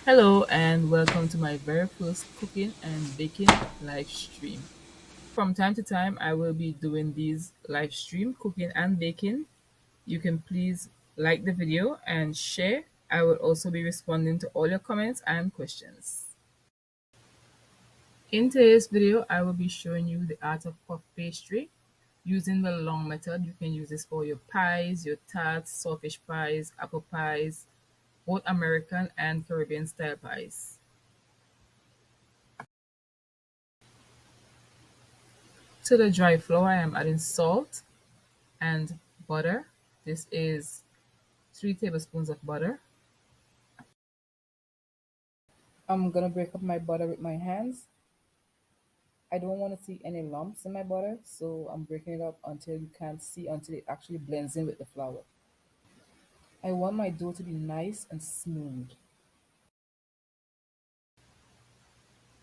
Hello and welcome to my very first cooking and baking live stream. From time to time, I will be doing these live stream cooking and baking. You can please like the video and share. I will also be responding to all your comments and questions. In today's video, I will be showing you the art of puff pastry. Using the long method, you can use this for your pies, your tarts, saltfish pies, apple pies, both American and Caribbean style pies. To the dry flour, I am adding salt and butter. This is 3 tablespoons of butter. I'm gonna break up my butter with my hands. I don't want to see any lumps in my butter, so I'm breaking it up until you can't see, until it actually blends in with the flour. I want my dough to be nice and smooth.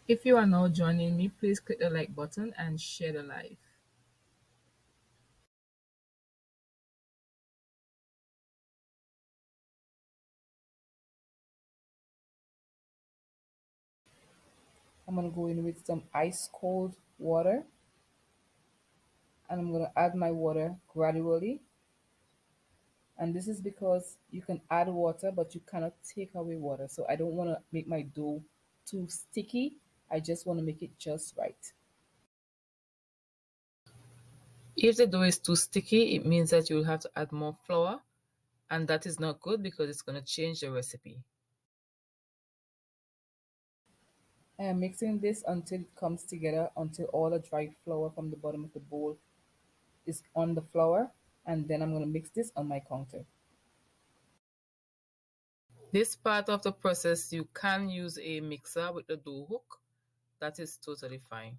If you are now joining me, please click the like button and share the live. I'm gonna go in with some ice cold water, and I'm gonna add my water gradually. And this is because you can add water, but you cannot take away water. So I don't want to make my dough too sticky. I just want to make it just right. If the dough is too sticky, it means that you will have to add more flour, and that is not good because it's going to change the recipe. I am mixing this until it comes together, until all the dry flour from the bottom of the bowl is on the flour, and then I'm going to mix this on my counter. This part of the process, you can use a mixer with the dough hook. That is totally fine.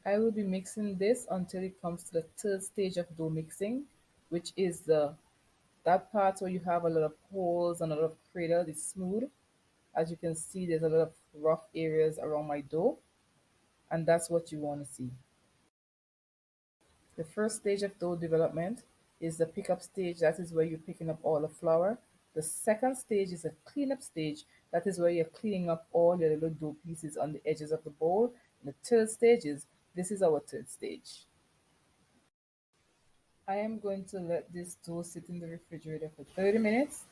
I will be mixing this until it comes to the third stage of dough mixing, which is that part where you have a lot of holes and a lot of cradle. It's smooth. As you can see, there's a lot of rough areas around my dough, and that's what you want to see. The first stage of dough development is the pickup stage. That is where you're picking up all the flour. The second stage is a cleanup stage. That is where you're cleaning up all your little dough pieces on the edges of the bowl. And the third stage is this is our third stage. I am going to let this dough sit in the refrigerator for 30 minutes,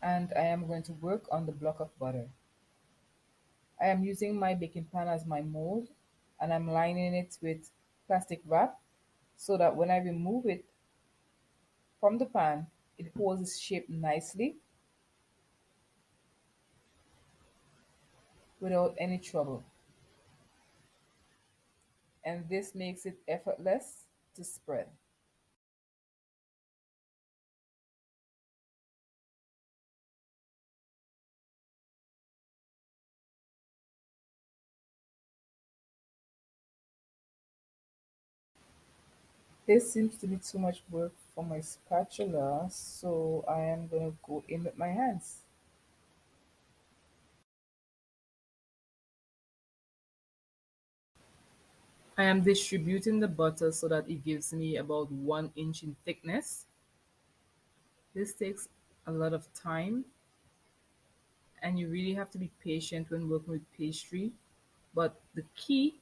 and I am going to work on the block of butter. I am using my baking pan as my mold, and I'm lining it with plastic wrap so that when I remove it from the pan, it holds its shape nicely without any trouble. And this makes it effortless to spread. This seems to be too much work for my spatula, so I am going to go in with my hands. I am distributing the butter so that it gives me about 1 inch in thickness. This takes a lot of time, and you really have to be patient when working with pastry. But the key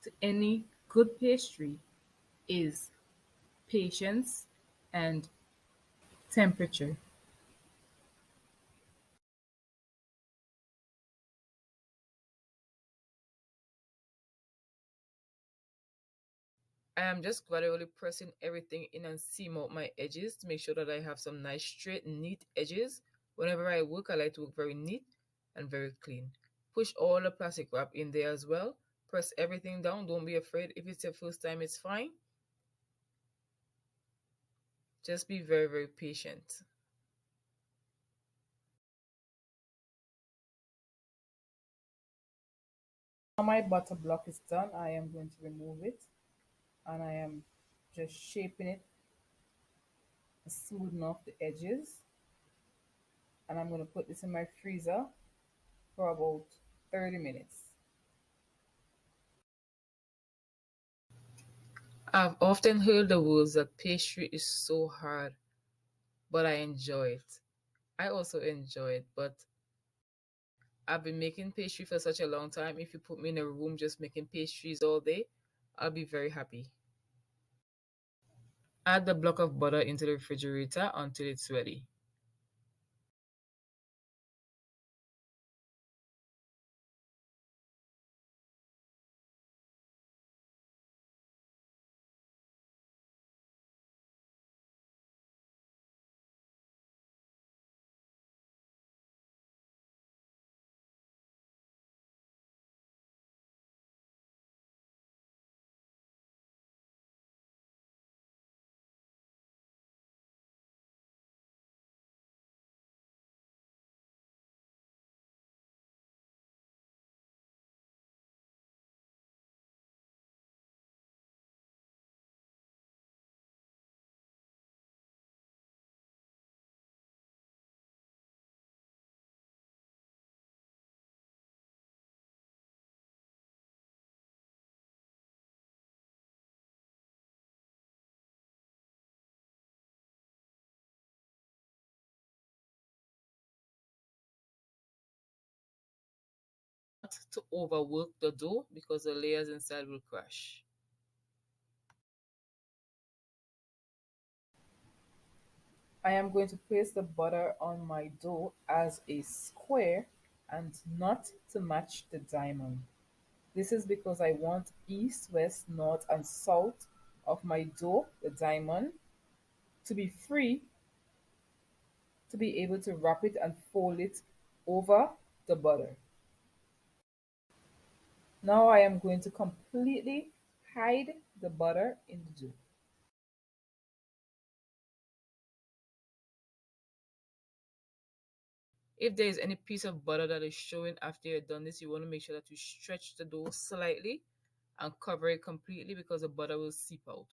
to any good pastry is patience and temperature. I am just gradually pressing everything in and seam out my edges to make sure that I have some nice straight neat edges. Whenever I work, I like to work very neat and very clean. Push all the plastic wrap in there as well. Press everything down. Don't be afraid. If it's your first time, it's fine. Just be very, very patient. Now my butter block is done. I am going to remove it, and I am just shaping it, smoothing off the edges. And I'm going to put this in my freezer for about 30 minutes. I've often heard the words that pastry is so hard, but I enjoy it. I also enjoy it, but I've been making pastry for such a long time. If you put me in a room just making pastries all day, I'll be very happy. Add the block of butter into the refrigerator until it's ready. Not to overwork the dough because the layers inside will crash. I am going to place the butter on my dough as a square and not to match the diamond. This is because I want east, west, north, and south of my dough, the diamond, to be free to be able to wrap it and fold it over the butter. Now I am going to completely hide the butter in the dough. If there is any piece of butter that is showing after you've done this, you want to make sure that you stretch the dough slightly and cover it completely because the butter will seep out.